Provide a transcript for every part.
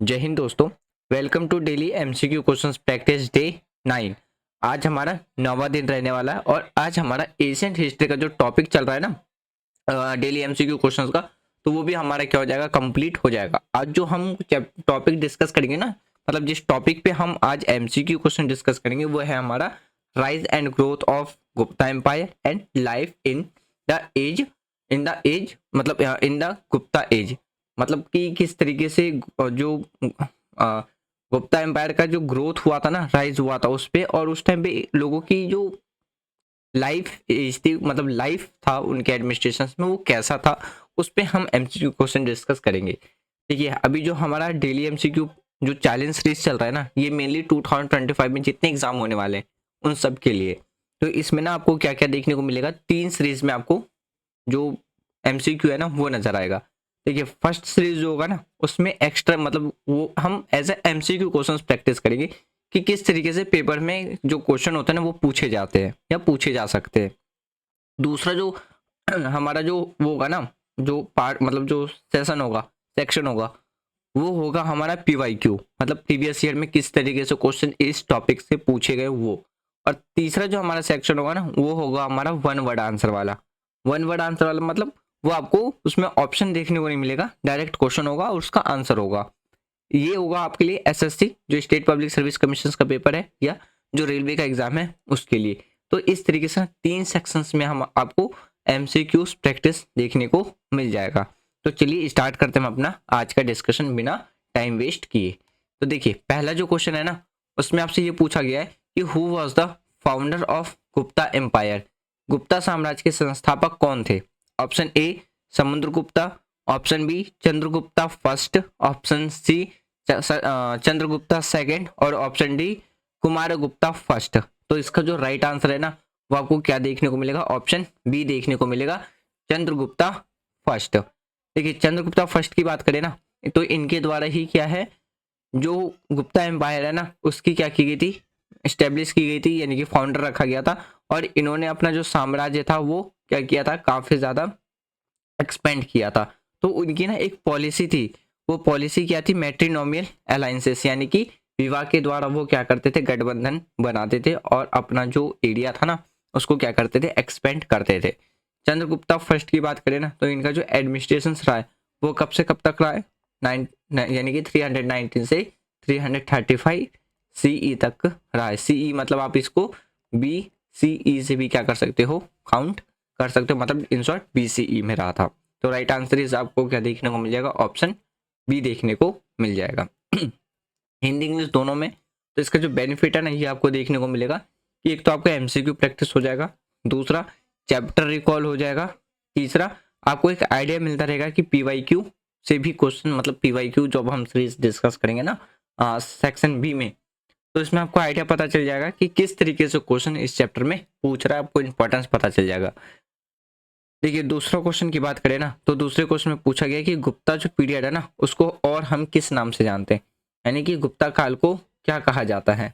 जय हिंद दोस्तों। Welcome to daily MCQ questions practice day 9। आज हमारा 9वां दिन रहने वाला है और आज हमारा एशियंट हिस्ट्री का जो टॉपिक चल रहा है ना, डेली एमसीक्यू क्वेश्चंस का, तो वो भी हमारा क्या हो जाएगा, कंप्लीट हो जाएगा। आज जो हम टॉपिक डिस्कस करेंगे ना, मतलब जिस टॉपिक पे हम आज एमसीक्यू क्वेश्चन डिस्कस करेंगे वो है हमारा rise and growth of Gupta empire and life in the age मतलब इन द गुप्ता एज। मतलब कि किस तरीके से जो अ, गुप्ता एम्पायर का जो ग्रोथ हुआ था ना, राइज हुआ था उस पे, और उस टाइम पे लोगों की जो लाइफ एज थी, मतलब लाइफ था उनके एडमिनिस्ट्रेशन में, वो कैसा था, उस पे हम एमसीक्यू क्वेश्चन डिस्कस करेंगे। देखिए, अभी जो हमारा डेली एमसीक्यू जो चैलेंज सीरीज चल रहा है ना, ये मेनली 2025 में जितने एग्जाम होने वाले हैं उन सब के लिए। तो इसमें ना आपको क्या क्या देखने को मिलेगा, 3 सीरीज में आपको जो एमसीक्यू है ना वो नजर आएगा। देखिए, फर्स्ट सीरीज जो होगा ना उसमें एक्स्ट्रा मतलब वो हम as a MCQ questions practice करेंगे कि किस तरीके से पेपर में जो क्वेश्चन होते हैं ना वो पूछे जाते हैं या पूछे जा सकते हैं। दूसरा जो हमारा जो वो होगा ना, जो पार्ट मतलब जो सेशन होगा, सेक्शन होगा, वो होगा हमारा पीवाईक्यू, मतलब प्रीवियस ईयर में किस तरीके से क्वेश्चन इस टॉपिक से पूछे गए वो। और तीसरा जो हमारा सेक्शन होगा ना वो होगा हमारा वन वर्ड आंसर वाला। वन वर्ड आंसर वाला मतलब वो आपको उसमें ऑप्शन देखने को नहीं मिलेगा, डायरेक्ट क्वेश्चन होगा और उसका आंसर होगा। ये होगा आपके लिए एसएससी जो स्टेट पब्लिक सर्विस कमीशन का पेपर है, या जो रेलवे का एग्जाम है उसके लिए। तो इस तरीके से 3 सेक्शंस में हम आपको एमसीक्यूज प्रैक्टिस देखने को मिल जाएगा। तो चलिए स्टार्ट करते हैं हम अपना आज का डिस्कशन बिना टाइम वेस्ट किए। तो देखिए, पहला जो क्वेश्चन है ना उसमें आपसे ये पूछा गया है कि who was the founder of Gupta empire. Gupta साम्राज्य के संस्थापक कौन थे? Option A Samudragupta, option B Chandragupta first, option C Chandragupta second, और ऑप्शन डी कुमारगुप्ता फर्स्ट। तो इसका जो राइट आंसर है ना वो आपको क्या देखने को मिलेगा? ऑप्शन बी देखने को मिलेगा, चंद्रगुप्ता फर्स्ट। देखिए, चंद्रगुप्ता फर्स्ट की बात करें ना तो इनके द्वारा ही क्या है, जो गुप्ता एम्पायर है ना उसकी क्या की गई थी, स्टेब्लिश की गई थी, यानी कि फाउंडर रखा गया था। और इन्होंने अपना जो साम्राज्य था वो क्या किया था, काफी ज्यादा एक्सपेंड किया था। तो उनकी ना एक पॉलिसी थी, वो पॉलिसी क्या थी, मैट्रिनोमियल अलायंसेस, यानी कि विवाह के द्वारा वो क्या करते थे, गठबंधन बनाते थे और अपना जो एरिया था ना उसको क्या करते थे, एक्सपेंड करते थे। चंद्रगुप्ता फर्स्ट की बात करें ना तो इनका जो एडमिनिस्ट्रेशन रहा है वो कब से कब तक रहा है, यानी कि 319 से 335 सीई तक रहा है। सीई मतलब आप इसको बी सीई से भी क्या कर सकते हो, काउंट कर सकते हो, मतलब इन शॉर्ट बीसीई में रहा था। तो राइट आंसर इज आपको क्या देखने को मिल जाएगा, ऑप्शन बी देखने को मिल जाएगा। हिंदी इंग्लिश दोनों में। तो इसका जो बेनिफिट है ना ये आपको देखने को मिलेगा कि एक तो आपका एमसीक्यू प्रैक्टिस हो जाएगा, दूसरा चैप्टर रिकॉल हो जाएगा, तीसरा आपको एक आइडिया मिलता रहेगा कि पीवाईक्यू से भी क्वेश्चन, मतलब पीवाईक्यू जब हम सीरीज डिस्कस करेंगे ना सेक्शन बी में, तो इसमें आपको आइडिया पता चल जाएगा कि किस तरीके से क्वेश्चन इस चैप्टर में पूछ रहा है, आपको इंपॉर्टेंस पता चल जाएगा। देखिए, दूसरा क्वेश्चन की बात करें ना तो दूसरे क्वेश्चन में पूछा गया कि गुप्ता जो पीरियड है ना उसको और हम किस नाम से जानते हैं, यानी कि गुप्ता काल को क्या कहा जाता है।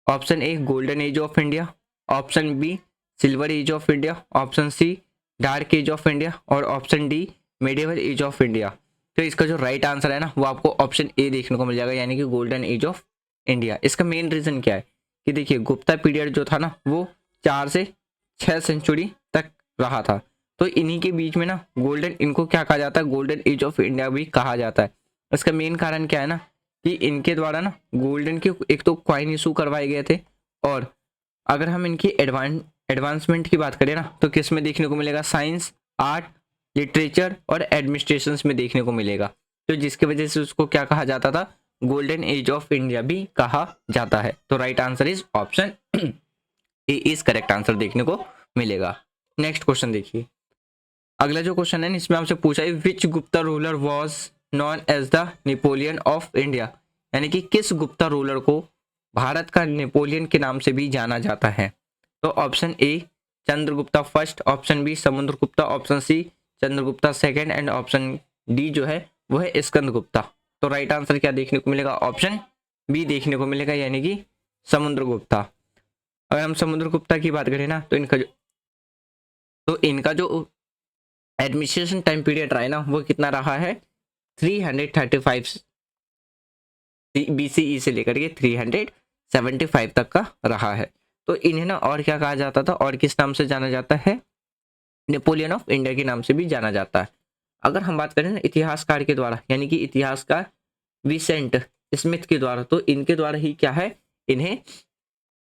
Option A golden age of India, option B silver age of India, option C dark age of India, और option D medieval age of India. तो इसका जो राइट आंसर है ना वो आपको ऑप्शन ए देखने को मिल जाएगा, यानी कि गोल्डन एज ऑफ इंडिया। इसका मेन रीजन क्या है कि देखिए, गुप्ता पीरियड जो था ना वो 4 से 6 सेंचुरी तक रहा था। तो इन्हीं के बीच में ना गोल्डन, इनको क्या कहा जाता है, गोल्डन एज ऑफ इंडिया भी कहा जाता है। इसका मेन कारण क्या है ना कि इनके द्वारा ना गोल्डन के एक तो कॉइन इशू करवाए गए थे, और अगर हम इनकी एडवांसमेंट की बात करें ना तो किस में देखने को मिलेगा, साइंस, आर्ट, लिटरेचर और एडमिनिस्ट्रेशन में देखने को मिलेगा। तो जिसकी वजह से उसको क्या कहा जाता था, गोल्डन एज ऑफ इंडिया भी कहा जाता है। तो right answer is option A is correct answer देखने को मिलेगा। नेक्स्ट क्वेश्चन देखिए, अगला जो क्वेश्चन है इसमें आपसे पूछा है which Gupta ruler was known as the Napoleon of India, यानी कि किस गुप्ता रूलर को भारत का नेपोलियन के नाम से भी जाना जाता है। तो option A Chandragupta first, option B Samudragupta, option C Chandragupta second, and option D जो है वो है स्कंदगुप्ता। तो राइट आंसर क्या देखने को मिलेगा, ऑप्शन बी देखने को मिलेगा, यानी कि समुद्रगुप्ता। अगर हम समुद्रगुप्ता की बात करें ना तो इनका जो एडमिनिस्ट्रेशन टाइम पीरियड रहा है ना वो कितना रहा है, 335 BCE से लेकर के 375 तक का रहा है। तो इन्हें ना और क्या कहा जाता था, और किस नाम से जाना जाता है, नेपोलियन ऑफ इंडिया के नाम से भी जाना जाता है। अगर हम बात करें ना इतिहासकार के द्वारा, यानी कि इतिहासकार विसेंट स्मिथ के द्वारा, तो इनके द्वारा ही क्या है, इन्हें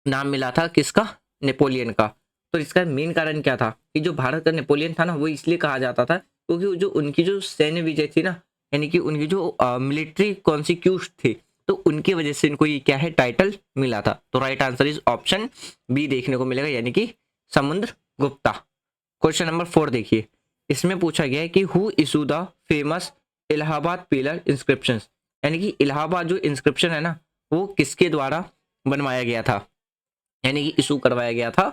नाम मिला था किसका, नेपोलियन का। तो इसका मेन कारण क्या था कि जो भारत का नेपोलियन था ना, वो इसलिए कहा जाता था क्योंकि जो उनकी जो सैन्य विजय थी ना, यानी कि उनकी जो मिलिट्री कॉन्सिक्यूट थी, तो उनकी वजह से इनको ये क्या है, टाइटल मिला था। तो right answer is option B देखने को मिलेगा, यानी कि समुद्र गुप्ता। क्वेश्चन नंबर 4 देखिए, इसमें पूछा गया है कि who issue the famous Allahabad pillar inscription, यानी कि इलाहाबाद जो इंस्क्रिप्शन है ना, वो किसके द्वारा बनवाया गया था, यानी कि इशू करवाया गया था,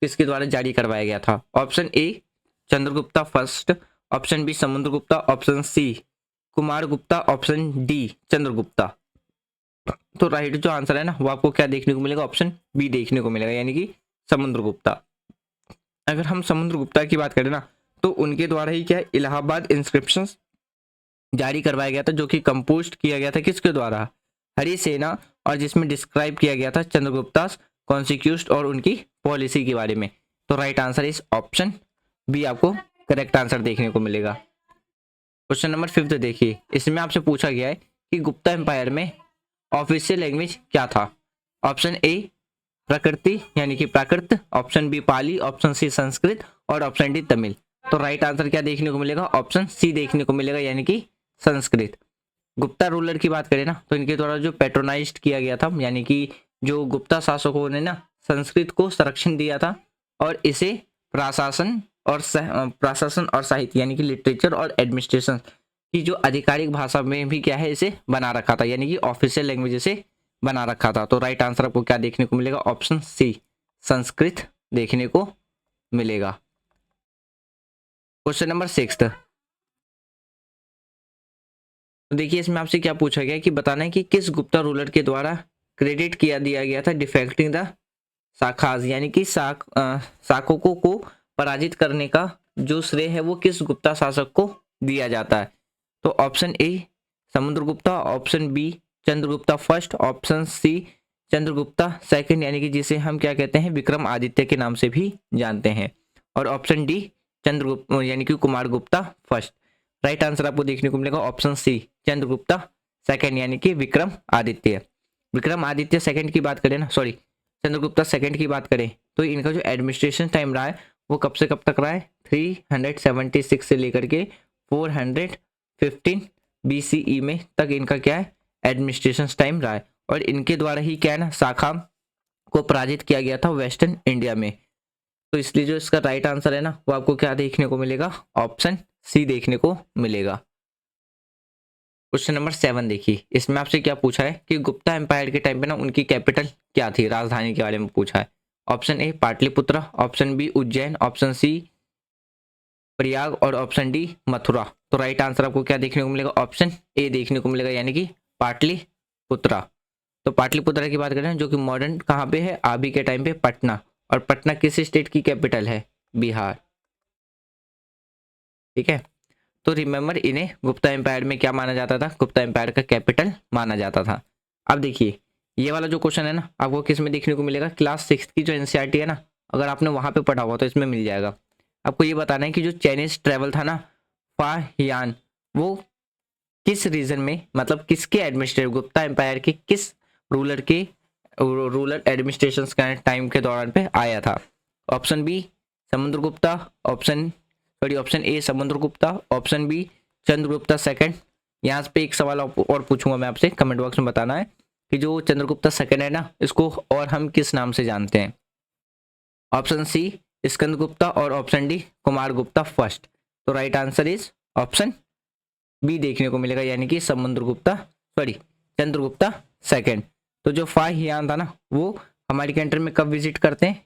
किसके द्वारा जारी करवाया गया था। Option A Chandragupta first, option B Samudragupta, option C Kumar Gupta, option D Chandragupta. तो राइट जो आंसर है ना, वो आपको क्या देखने को मिलेगा, ऑप्शन बी देखने को मिलेगा, यानी कि समुद्रगुप्ता। अगर हम समुद्रगुप्ता की बात करें ना, तो उनके द्वारा ही क्या है, इलाहाबाद इंस्क्रिप्शन जारी करवाया गया था, जो कि कंपोज किया गया था किसके द्वारा, हरिसेना, और जिसमें डिस्क्राइब किया गया था चंद्रगुप्ता कॉन्स्टिट्यूट और उनकी पॉलिसी के बारे में। तो राइट आंसर इस ऑप्शन बी आपको करेक्ट आंसर देखने को मिलेगा। क्वेश्चन नंबर 5 देखिए, इसमें आपसे पूछा गया है कि गुप्ता एम्पायर में ऑफिशियल लैंग्वेज क्या था। ऑप्शन ए प्रकृति यानी कि प्राकृत, ऑप्शन बी पाली, ऑप्शन सी संस्कृत और ऑप्शन डी तमिल। तो राइट आंसर क्या देखने को मिलेगा, ऑप्शन सी देखने को मिलेगा, यानी कि संस्कृत। गुप्ता रूलर की बात करें ना, तो इनके द्वारा जो पेट्रोनाइज्ड किया गया था, यानी कि जो गुप्ता शासकों ने ना संस्कृत को संरक्षण दिया था और इसे प्रशासन और साहित्य यानी कि लिटरेचर और एडमिनिस्ट्रेशन की जो आधिकारिक भाषा में भी क्या है, इसे बना रखा था, यानी कि ऑफिशियल लैंग्वेज से बना रखा था। तो राइट आंसर आपको क्या देखने को मिलेगा, ऑप्शन सी संस्कृत देखने को मिलेगा। क्वेश्चन नंबर 6, तो देखिए इसमें आपसे क्या पूछा गया है कि बताना है कि किस गुप्ता रूलर के द्वारा क्रेडिट दिया गया था डिफेक्टिंग द शाखाज, यानी कि शासकों को पराजित करने का जो श्रेय है वो किस गुप्ता शासक को दिया जाता है। तो option A Samudragupta, option B Chandragupta first, option C Chandragupta second, यानी कि जिसे हम क्या कहते हैं, विक्रमादित्य के नाम से भी जानते हैं, और ऑप्शन डी चंद्रगुप्त यानी कि Kumar Gupta first. Right answer आपको देखने को मिलेगा ऑप्शन सी चंद्रगुप्ता सेकंड, यानी कि विक्रमादित्य। विक्रमादित्य सेकंड की बात करें ना, सॉरी चंद्रगुप्ता सेकंड की बात करें, तो इनका जो एडमिनिस्ट्रेशन टाइम रहा है वो कब से कब तक रहा है, 376 से लेकर के 415 BCE में तक इनका क्या है, एडमिनिस्ट्रेशन टाइम रहा है। और इनके द्वारा ही क्या है ना, शाखा को पराजित किया गया था वेस्टर्न इंडिया में। तो इसलिए जो इसका राइट आंसर है ना, वो आपको क्या देखने को मिलेगा, ऑप्शन सी देखने को मिलेगा। क्वेश्चन नंबर 7 देखिए, इसमें आपसे क्या पूछा है कि गुप्ता एम्पायर के टाइम पे ना उनकी कैपिटल क्या थी, राजधानी के बारे में पूछा है। Option A Pataliputra, option B Ujjain, option C Prayag और ऑप्शन डी मथुरा। तो राइट आंसर आपको क्या देखने को मिलेगा, ऑप्शन ए देखने को मिलेगा, यानी कि पाटलिपुत्रा। तो पाटलिपुत्रा की बात करें जो कि मॉडर्न कहाँ पे है, अभी के टाइम पे पटना, और पटना किस स्टेट की कैपिटल है, बिहार। ठीक है, तो रिमेंबर इन्हें गुप्ता एम्पायर में क्या माना जाता था, गुप्ता एम्पायर का कैपिटल माना जाता था। अब देखिए ये वाला जो क्वेश्चन है ना, आपको किस में देखने को मिलेगा, क्लास 6 की जो एनसीईआरटी है ना, अगर आपने वहां पे पढ़ा हुआ तो इसमें मिल जाएगा। आपको ये बताना है कि जो चाइनीज ट्रेवल था ना फाहियान, वो किस रीजन में, मतलब किसके एडमिनिस्ट्रेटिव, गुप्ता एम्पायर के किस रूलर एडमिनिस्ट्रेशन के टाइम के दौरान पे आया था। Option B Samudragupta, option A Samudragupta, option B Chandragupta second. यहाँ पे एक सवाल और पूछूंगा मैं आपसे, कमेंट बॉक्स में बताना है कि जो चंद्रगुप्ता सेकंड है ना, इसको और हम किस नाम से जानते हैं। ऑप्शन सी स्कंदगुप्ता और option D Kumar Gupta first. तो right answer is option B देखने को मिलेगा, यानी कि चंद्रगुप्ता सेकंड। तो जो फाहियान था ना, वो हमारी कंट्री में कब विजिट करते हैं,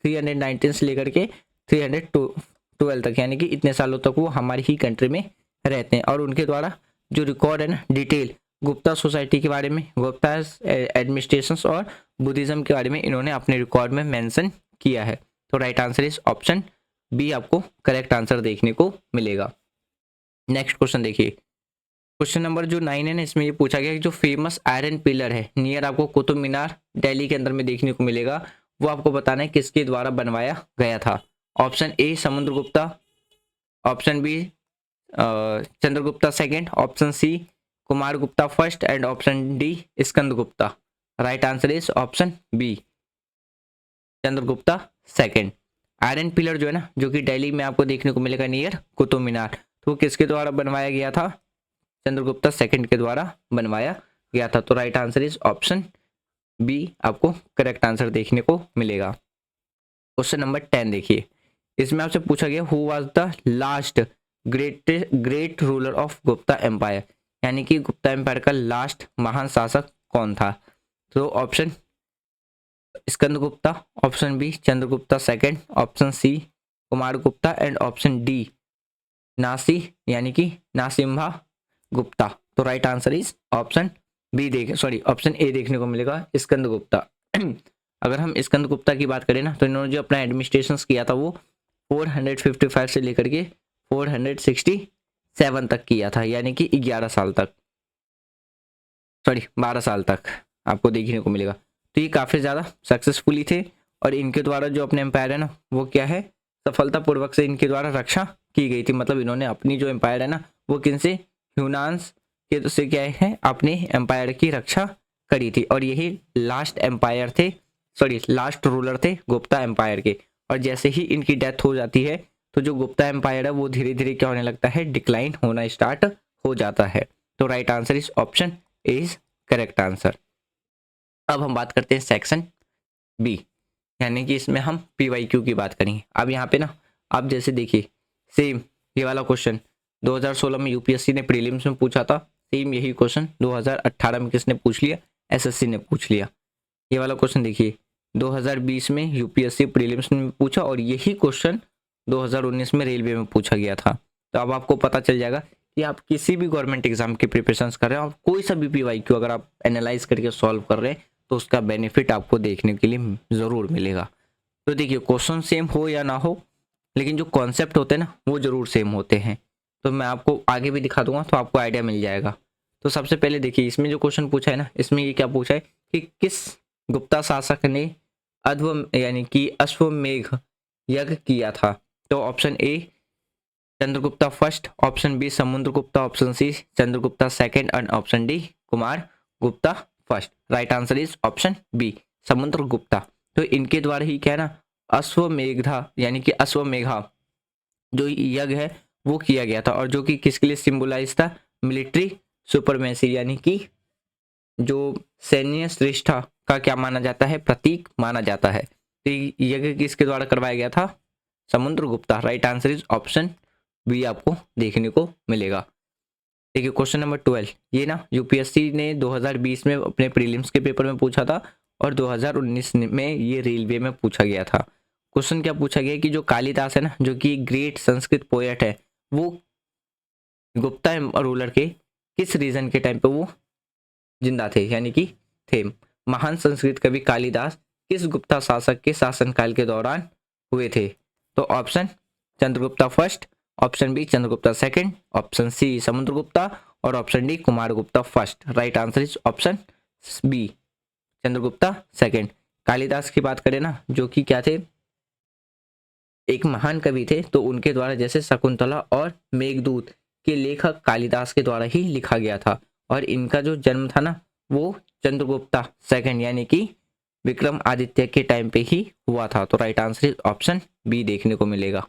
319 से लेकर के 312 तक, यानी कि इतने सालों तक वो हमारी ही कंट्री में रहते हैं। और उनके द्वारा जो रिकॉर्ड है ना डिटेल गुप्ता सोसाइटी के बारे में, गुप्ता एडमिनिस्ट्रेशन और बुद्धिज्म के बारे में इन्होंने अपने रिकॉर्ड में मेंशन किया है। तो right answer is option B आपको करेक्ट आंसर देखने को मिलेगा। नेक्स्ट क्वेश्चन देखिए, क्वेश्चन नंबर जो 9 है ना, इसमें ये पूछा गया कि जो फेमस आयरन पिलर है नियर आपको कुतुब मीनार दिल्ली के अंदर में देखने को मिलेगा, वो आपको बताना है किसके द्वारा बनवाया गया था। Option A Samudragupta, option B Chandragupta second, option C Kumar Gupta first and option D Skandagupta. Right answer is option B Chandragupta second. Iron pillar जो है ना, जो कि दिल्ली में आपको देखने को मिलेगा नियर कुतुब मीनार, तो किसके द्वारा बनवाया गया था? चंद्रगुप्ता सेकंड के द्वारा बनवाया गया था। तो right answer is option B आपको करेक्ट आंसर देखने को मिलेगा। क्वेश्चन नंबर 10 देखिए, इसमें आपसे पूछा गया who was the last great ruler of Gupta empire, यानी कि गुप्ता एम्पायर का लास्ट महान शासक कौन था? तो option Skandagupta, option B Chandragupta second, option C Kumar Gupta and option D नासी यानी कि नासिम्हा गुप्ता। तो right answer is option B option A देखने को मिलेगा स्कंदगुप्ता। अगर हम स्कंदगुप्ता की बात करें ना, तो इन्होंने जो अपना एडमिनिस्ट्रेशन किया था वो 455 से लेकर के 467 तक किया था, यानी कि 11 साल तक, 12 साल तक आपको देखने को मिलेगा। तो ये काफ़ी ज़्यादा सक्सेसफुली थे और इनके द्वारा जो अपने एम्पायर है ना, वो क्या है, सफलतापूर्वक से इनके द्वारा रक्षा की गई थी। मतलब इन्होंने अपनी जो एम्पायर है ना, वो किन से, ह्यूनान्स के से क्या है, अपने एम्पायर की रक्षा करी थी। और यही लास्ट एम्पायर थे, लास्ट रूलर थे गुप्ता एम्पायर के। और जैसे ही इनकी डेथ हो जाती है, तो जो गुप्ता एम्पायर है वो धीरे धीरे क्या होने लगता है, डिक्लाइन होना स्टार्ट हो जाता है। तो right answer is option A is correct answer. अब हम बात करते हैं सेक्शन बी, यानी कि इसमें हम PYQ की बात करेंगे। अब यहाँ पे ना आप जैसे देखिए, सेम ये वाला क्वेश्चन 2016 में यूपीएससी ने प्रीलिम्स में पूछा था, सेम यही क्वेश्चन 2018 में किसने पूछ लिया, SSC ने पूछ लिया। ये वाला क्वेश्चन देखिए 2020 में यूपीएससी प्रीलिम्स में पूछा और यही क्वेश्चन 2019 में रेलवे में पूछा गया था। तो अब आपको पता चल जाएगा कि आप किसी भी गवर्नमेंट एग्जाम की प्रिपरेशन कर रहे हैं और कोई सा भी PYQ अगर आप एनालाइज करके सॉल्व कर रहे हैं, तो उसका बेनिफिट आपको देखने के लिए ज़रूर मिलेगा। तो देखिए क्वेश्चन सेम हो या ना हो, लेकिन जो कॉन्सेप्ट होते हैं ना, वो ज़रूर सेम होते हैं। तो मैं आपको आगे भी दिखा दूंगा तो आपको आइडिया मिल जाएगा। तो सबसे पहले देखिए, इसमें जो क्वेश्चन पूछा है ना, इसमें ये क्या पूछा है कि किस गुप्ता शासक ने यानी कि अश्वमेघ यज्ञ किया था? तो option A Chandragupta first, option B Samudragupta, option C Chandragupta second and option D Kumar Gupta first. Right answer is option B Samudragupta. तो इनके द्वारा ही क्या है ना, अश्वमेधा यानी कि अश्वमेघा जो यज्ञ है वो किया गया था, और जो कि किसके लिए सिंबलाइज था, मिलिट्री सुपरमेसी, यानी कि जो सैन्य श्रेष्ठता का क्या माना जाता है, प्रतीक माना जाता है। तो यज्ञ किसके द्वारा करवाया गया था, Samudragupta. Right answer is option B आपको देखने को मिलेगा। देखिए क्वेश्चन नंबर 12, ये ना यूपीएससी ने 2020 में अपने प्रीलिम्स के पेपर में पूछा था और 2019 में ये रेलवे में पूछा गया था। क्वेश्चन क्या पूछा गया कि जो कालिदास है ना, जो कि ग्रेट संस्कृत पोएट है, वो गुप्ता रूलर के किस रीजन के टाइम पे वो जिंदा थे, यानी कि थे। महान संस्कृत कवि कालिदास किस गुप्ता शासक के शासनकाल के दौरान हुए थे? तो option Chandragupta first, option B Chandragupta second, option C Samudragupta और option D Kumaragupta first. Right answer is option B Chandragupta second. Kalidasa की बात करें ना, जो कि क्या थे, एक महान कवि थे, तो उनके द्वारा जैसे शकुंतला और मेघदूत के लेखक कालिदास के द्वारा ही लिखा गया था। और इनका जो जन्म था ना, वो चंद्रगुप्ता सेकंड यानी कि विक्रम आदित्य के टाइम पे ही हुआ था। तो right answer is option B देखने को मिलेगा।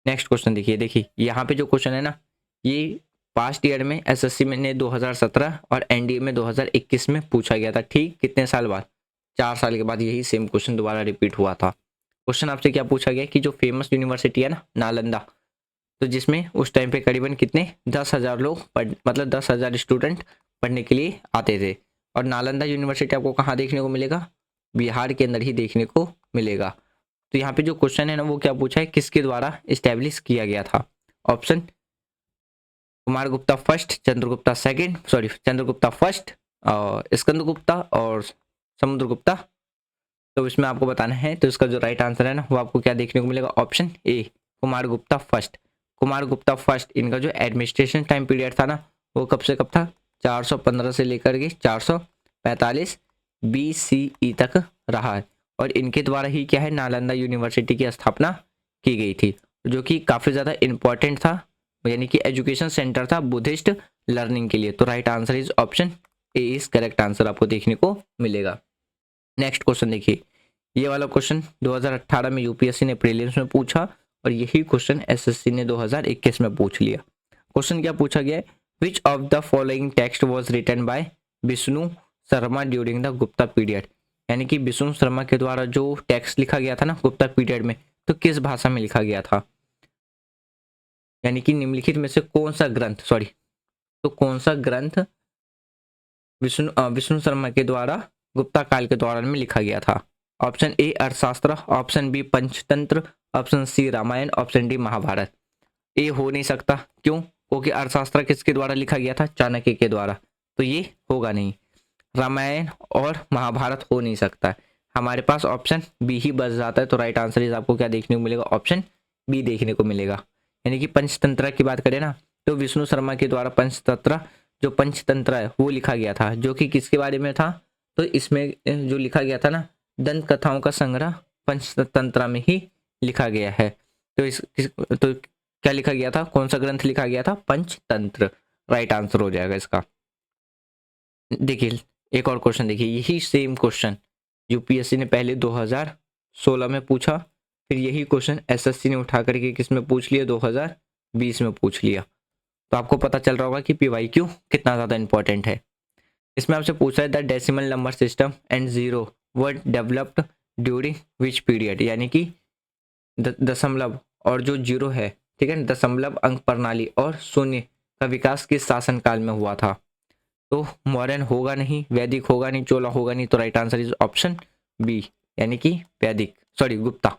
नेक्स्ट क्वेश्चन देखिए यहाँ पे जो क्वेश्चन है ना, ये पास्ट ईयर में SSC में ने 2017 और NDA में 2021 में पूछा गया था। ठीक कितने साल बाद, 4 साल के बाद यही सेम क्वेश्चन दोबारा रिपीट हुआ था। क्वेश्चन आपसे क्या पूछा गया कि जो फेमस यूनिवर्सिटी है ना नालंदा, तो जिसमें उस टाइम पे करीबन कितने 10,000 लोग मतलब 10,000 स्टूडेंट पढ़ने के लिए आते थे। और नालंदा यूनिवर्सिटी आपको कहाँ देखने को मिलेगा, बिहार के अंदर ही देखने को मिलेगा। तो यहाँ पे जो क्वेश्चन है ना, वो क्या पूछा है, किसके द्वारा इस्टेब्लिश किया गया था? Option Kumaragupta first, Chandragupta second, Chandragupta first, Skandagupta और समुद्रगुप्ता। तो इसमें आपको बताना है, तो इसका जो राइट आंसर है ना, वो आपको क्या देखने को मिलेगा, option A Kumaragupta first. Kumar Gupta first, इनका जो एडमिनिस्ट्रेशन टाइम पीरियड था ना वो कब से कब था, 415 से लेकर के 445 BCE तक रहा है। और इनके द्वारा ही क्या है, नालंदा यूनिवर्सिटी की स्थापना की गई थी, जो कि काफ़ी ज़्यादा इम्पोर्टेंट था, यानी कि एजुकेशन सेंटर था बुद्धिस्ट लर्निंग के लिए। तो right answer is option A is correct answer आपको देखने को मिलेगा। नेक्स्ट क्वेश्चन देखिए, ये वाला क्वेश्चन 2018 में यूपीएससी ने प्रीलिम्स में पूछा और यही क्वेश्चन एसएससी ने 2021 में पूछ लिया। क्वेश्चन क्या पूछा गया है, which of the following text was written by Vishnu Sharma during the Gupta period, यानी कि विष्णु शर्मा के द्वारा जो टेक्स्ट लिखा गया था ना गुप्ता पीरियड में, तो किस भाषा में लिखा गया था, यानी कि निम्नलिखित में से कौन सा ग्रंथ, सॉरी, तो कौन सा ग्रंथ विष्णु शर्मा के द्वारा गुप्ता काल के दौरान में लिखा गया था। Option A Arthashastra, option B Panchatantra, option C Ramayana, option D Mahabharata. A हो नहीं सकता, क्यों, क्योंकि अर्थशास्त्र किसके द्वारा लिखा गया था, चाणक्य के द्वारा, तो ये होगा नहीं। रामायण और महाभारत हो नहीं सकता, हमारे पास ऑप्शन बी ही बच जाता है। तो राइट आंसर इज आपको क्या देखने को मिलेगा, ऑप्शन बी देखने को मिलेगा। यानी कि पंचतंत्र की बात करें ना, तो विष्णु शर्मा के द्वारा पंचतंत्र, जो पंचतंत्र है वो लिखा गया था, जो कि किसके बारे में था, तो इसमें जो लिखा गया था ना, दंत कथाओं का संग्रह पंचतंत्र में ही लिखा गया है। तो क्या लिखा गया था, कौन सा ग्रंथ लिखा गया था, पंचतंत्र, राइट आंसर हो जाएगा इसका। देखिए एक और क्वेश्चन देखिए, यही सेम क्वेश्चन यूपीएससी ने पहले 2016 में पूछा, फिर यही क्वेश्चन एसएससी ने उठा करके किस में पूछ लिया, 2020 में पूछ लिया। तो आपको पता चल रहा होगा कि पीवाईक्यू कितना ज़्यादा इंपॉर्टेंट है। इसमें आपसे पूछा है the decimal number system and zero were developed during which period, यानी कि दशमलव और जो जीरो है, ठीक है, दशमलव अंक प्रणाली और शून्य का विकास किस शासनकाल में हुआ था। तो मौर्यन होगा नहीं, वैदिक होगा नहीं, चोला होगा नहीं, तो right answer is option B, यानी कि वैदिक, सॉरी गुप्ता।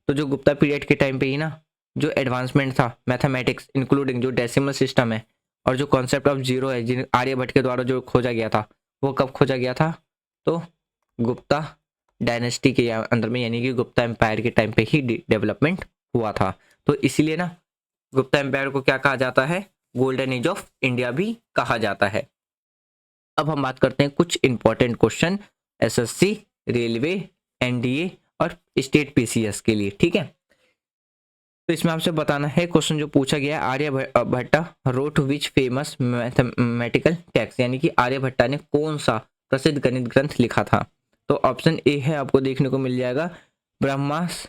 तो जो गुप्ता पीरियड के टाइम पे ही ना जो एडवांसमेंट था मैथमेटिक्स इंक्लूडिंग जो डेसिमल सिस्टम है और जो कॉन्सेप्ट ऑफ जीरो है, जिन आर्यभट्ट के द्वारा जो खोजा गया था, वो कब खोजा गया था, तो गुप्ता डायनेस्टी के अंदर में, यानी कि गुप्ता एम्पायर के टाइम पे ही डेवलपमेंट हुआ था। तो इसीलिए ना गुप्ता एम्पायर को क्या कहा जाता है, गोल्डन एज ऑफ इंडिया भी कहा जाता है। अब हम बात करते हैं कुछ important question SSC, railway, NDA और स्टेट पीसीएस के लिए, ठीक है। तो इसमें आपसे बताना है, क्वेश्चन जो पूछा गया है, Aryabhata wrote which famous mathematical text, यानी कि आर्यभट्टा ने कौन सा प्रसिद्ध गणित ग्रंथ लिखा था। तो ऑप्शन ए है आपको देखने को मिल जाएगा ब्रह्मास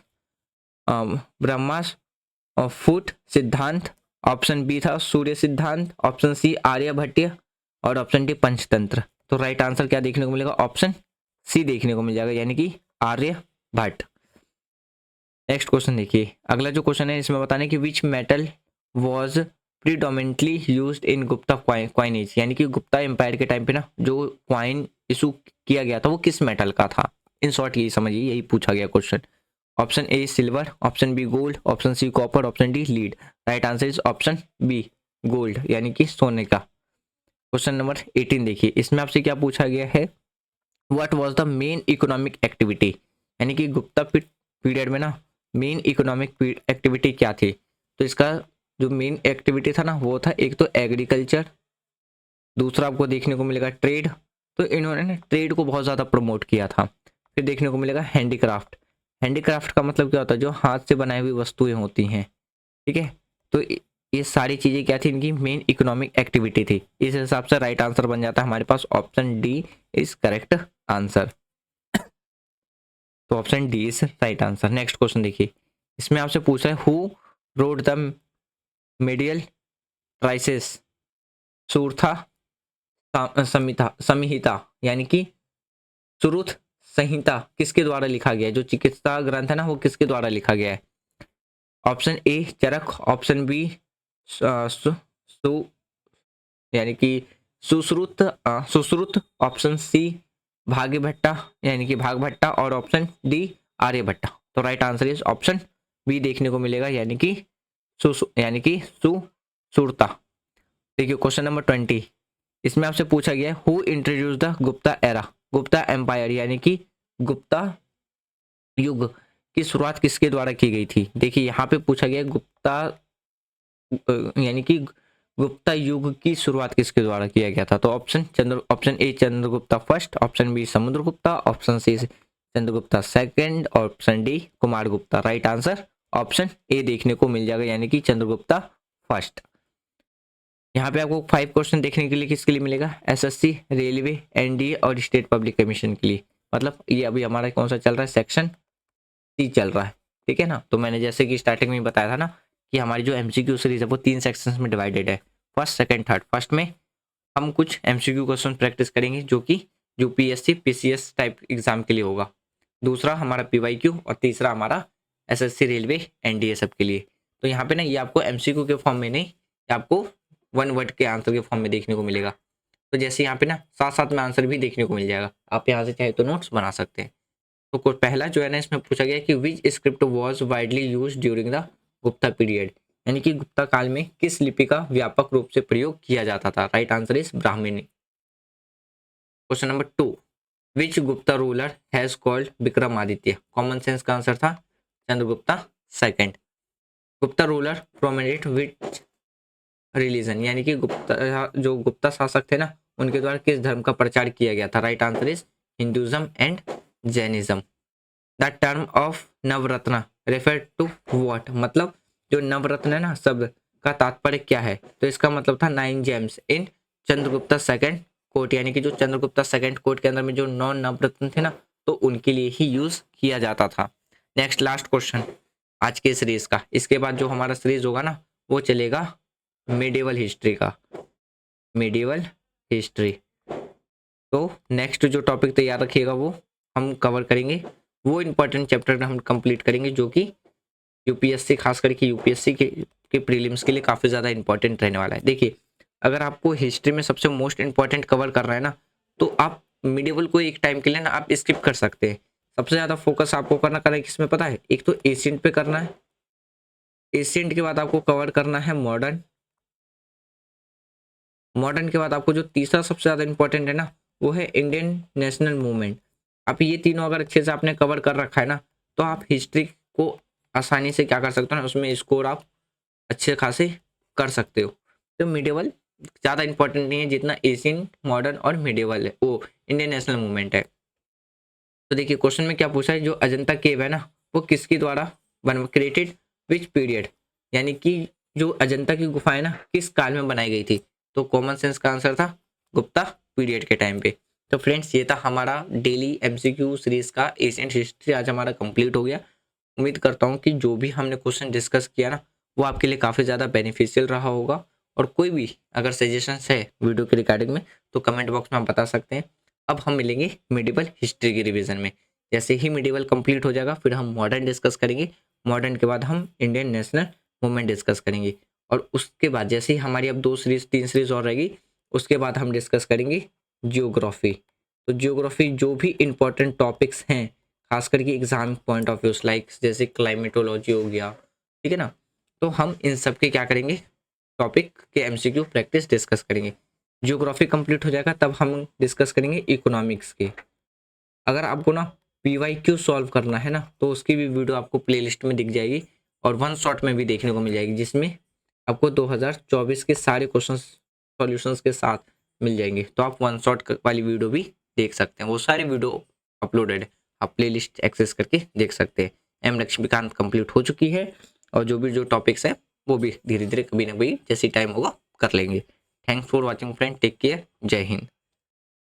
फुट सिद्धांत, ऑप्शन बी था सूर्य सिद्धांत, ऑप्शन सी आर्यभट्टीय और ऑप्शन डी पंचतंत्र। तो राइट आंसर क्या देखने को मिलेगा, ऑप्शन सी देखने को मिल जाएगा, यानी कि आर्यभट्ट। नेक्स्ट क्वेश्चन देखिए, अगला जो क्वेश्चन है इसमें बताने कि which metal was predominantly used in Gupta coinage, यानी कि गुप्ता एम्पायर के टाइम पे ना जो क्वाइन इशू किया गया था वो किस मेटल का था। इन शॉर्ट यही समझिए, यही पूछा गया question. Option A silver, option B gold, option C copper, option D lead. Right answer is option B gold, यानी कि सोने का। क्वेश्चन नंबर 18 देखिए, इसमें आपसे क्या पूछा गया है, what was the main economic activity, यानी कि गुप्ता पीरियड में ना मेन इकोनॉमिक एक्टिविटी क्या थी। तो इसका जो मेन एक्टिविटी था ना वो था एक तो एग्रीकल्चर, दूसरा आपको देखने को मिलेगा ट्रेड, तो इन्होंने ना ट्रेड को बहुत ज़्यादा प्रमोट किया था। फिर देखने को मिलेगा हैंडीक्राफ्ट, हैंडीक्राफ्ट का मतलब क्या होता है, जो हाथ से बनाई हुई वस्तुएं होती हैं, ठीक है। तो ये सारी चीज़ें क्या थी, इनकी मेन इकोनॉमिक एक्टिविटी थी। इस हिसाब से राइट आंसर बन जाता है हमारे पास option D is correct answer. तो option D is right answer. Next question देखिए, इसमें आपसे पूछा है who wrote the medical treatise Sushruta Samhita, यानी कि सुरुथ संहिता किसके द्वारा लिखा गया है, जो चिकित्सा ग्रंथ है ना वो किसके द्वारा लिखा गया है। Option A Charaka, option B यानी कि सुश्रुत, ऑप्शन सी भाग्यभट्टा यानी कि भागभट्टा और ऑप्शन डी आर्यभट्टा। तो right answer is option B देखने को मिलेगा, यानी कि सुश्रुता। देखिए क्वेश्चन नंबर 20, इसमें आपसे पूछा गया है who introduce the Gupta era, Gupta empire यानी कि गुप्ता युग की शुरुआत किसके द्वारा की गई थी। देखिए यहाँ पे पूछा गया गुप्ता यानी कि गुप्ता युग की शुरुआत किसके द्वारा किया गया था? तो option A Chandragupta first, option B Samudragupta, option C Chandragupta second, option D Kumaragupta. Right answer option A देखने को मिल जाएगा, यानी कि चंद्रगुप्ता फर्स्ट। यहाँ पे आपको 5 क्वेश्चन देखने के लिए किसके लिए मिलेगा? एसएससी, रेलवे, एनडीए और स्टेट पब्लिक कमीशन के लिए। मतलब ये अभी हमारा कौन सा चल रहा है? सेक्शन सी चल रहा है, ठीक है ना। तो मैंने जैसे कि स्टार्टिंग में बताया था ना कि हमारी जो एमसीक्यू सीरीज है वो 3 सेक्शंस में डिवाइडेड है, फर्स्ट सेकंड थर्ड। फर्स्ट में हम कुछ एमसीक्यू क्वेश्चन प्रैक्टिस करेंगे जो कि यूपीएससी पीसीएस टाइप एग्जाम के लिए होगा, दूसरा हमारा पीवाईक्यू और तीसरा हमारा एसएससी, रेलवे, एनडीए सब के लिए। तो यहाँ पे ना ये आपको एमसीक्यू के फॉर्म में नहीं, ये आपको वन वर्ड के आंसर के फॉर्म में देखने को मिलेगा। तो जैसे यहाँ पे ना साथ साथ में आंसर भी देखने को मिल जाएगा, आप यहाँ से चाहे तो नोट्स बना सकते हैं। तो पहला जो है ना इसमें पूछा गया कि which script was widely used during the Gupta period, यानी कि गुप्ता काल में किस लिपि का व्यापक रूप से प्रयोग किया जाता था? Right answer is Brahmani. Question number 2, which Gupta ruler has called Vikramaditya? Common sense का आंसर था Chandragupta second. Gupta ruler promoted which religion, यानी कि गुप्ता शासक थे ना उनके द्वारा किस धर्म का प्रचार किया गया था? Right answer is Hinduism and Jainism. The term of Navratna refer to what, मतलब जो नवरत्न है ना शब्द का तात्पर्य क्या है? तो इसका मतलब था 9 जेम्स इन चंद्रगुप्ता सेकंड कोर्ट, यानी कि जो चंद्रगुप्ता सेकंड कोर्ट के अंदर में जो 9 नवरत्न थे ना तो उनके लिए ही यूज किया जाता था। नेक्स्ट लास्ट क्वेश्चन आज के सीरीज का, इसके बाद जो हमारा सीरीज होगा ना वो चलेगा मेडिवल हिस्ट्री का, मेडिवल हिस्ट्री। तो नेक्स्ट जो टॉपिक तैयार रखिएगा वो हम कवर करेंगे, वो इंपॉर्टेंट चैप्टर हम कंप्लीट करेंगे जो कि यूपीएससी, खास करके यूपीएससी के प्रीलिम्स के लिए काफ़ी ज़्यादा इंपॉर्टेंट रहने वाला है। देखिए अगर आपको हिस्ट्री में सबसे मोस्ट इंपॉर्टेंट कवर करना है ना तो आप मिडिवल को एक टाइम के लिए ना आप स्किप कर सकते हैं। सबसे ज़्यादा फोकस आपको करना है किसमें पता है? एक तो एशियंट पे करना है, एशियंट के बाद आपको कवर करना है मॉडर्न, मॉडर्न के बाद आपको जो तीसरा सबसे ज़्यादा इंपॉर्टेंट है ना वो है इंडियन नेशनल मूवमेंट। आप ये तीनों अगर अच्छे से आपने कवर कर रखा है ना तो आप हिस्ट्री को आसानी से क्या कर सकते हो ना, उसमें स्कोर आप अच्छे खासे कर सकते हो। तो मिडिवल ज़्यादा इंपॉर्टेंट नहीं है जितना एशियन, मॉडर्न और मिडिवल है, वो इंडियन नेशनल मूवमेंट है। तो देखिए क्वेश्चन में क्या पूछा है, जो अजंता केव है ना वो किसके द्वारा बन क्रिएटेड विच पीरियड, यानी कि जो अजंता की गुफाएं ना किस काल में बनाई गई थी? तो कॉमन सेंस का आंसर था गुप्ता पीरियड के टाइम पे। तो फ्रेंड्स ये था हमारा डेली एमसीक्यू सीरीज का एशियंट हिस्ट्री, आज हमारा कंप्लीट हो गया। उम्मीद करता हूँ कि जो भी हमने क्वेश्चन डिस्कस किया ना वो आपके लिए काफ़ी ज़्यादा बेनिफिशियल रहा होगा। और कोई भी अगर सजेशंस है वीडियो के रिगार्डिंग में तो कमेंट बॉक्स में आप बता सकते हैं। अब हम मिलेंगे मिडिवल हिस्ट्री की रिवीजन में। जैसे ही मिडिवल कंप्लीट हो जाएगा फिर हम मॉडर्न डिस्कस करेंगे, मॉडर्न के बाद हम इंडियन नेशनल मूवमेंट डिस्कस करेंगे, और उसके बाद जैसे ही हमारी अब 2 सीरीज 3 सीरीज और रहेगी उसके बाद हम डिस्कस करेंगे जियोग्राफी। तो जियोग्राफी जो भी इंपॉर्टेंट टॉपिक्स हैं खास करके exam point of view like जैसे क्लाइमेटोलॉजी हो गया, ठीक है ना, तो हम इन सब के क्या करेंगे टॉपिक के एमसीक्यू प्रैक्टिस डिस्कस करेंगे। जियोग्राफी कंप्लीट हो जाएगा तब हम डिस्कस करेंगे इकोनॉमिक्स के। अगर आपको ना पीवाईक्यू सॉल्व करना है ना तो उसकी भी वीडियो आपको प्लेलिस्ट में दिख जाएगी और वन शॉट में भी देखने को मिल जाएगी, जिसमें आपको 2024 के सारे क्वेश्चन सॉल्यूशंस के साथ मिल जाएंगे। तो आप वन शॉट वाली वीडियो भी देख सकते हैं, वो सारी वीडियो अपलोडेड है, आप प्ले लिस्ट एक्सेस करके देख सकते हैं। एम लक्ष्मीकांत कंप्लीट हो चुकी है और जो टॉपिक्स हैं वो भी धीरे धीरे कभी ना कभी जैसी टाइम होगा कर लेंगे। Thanks for watching friend, take care, जय हिंद।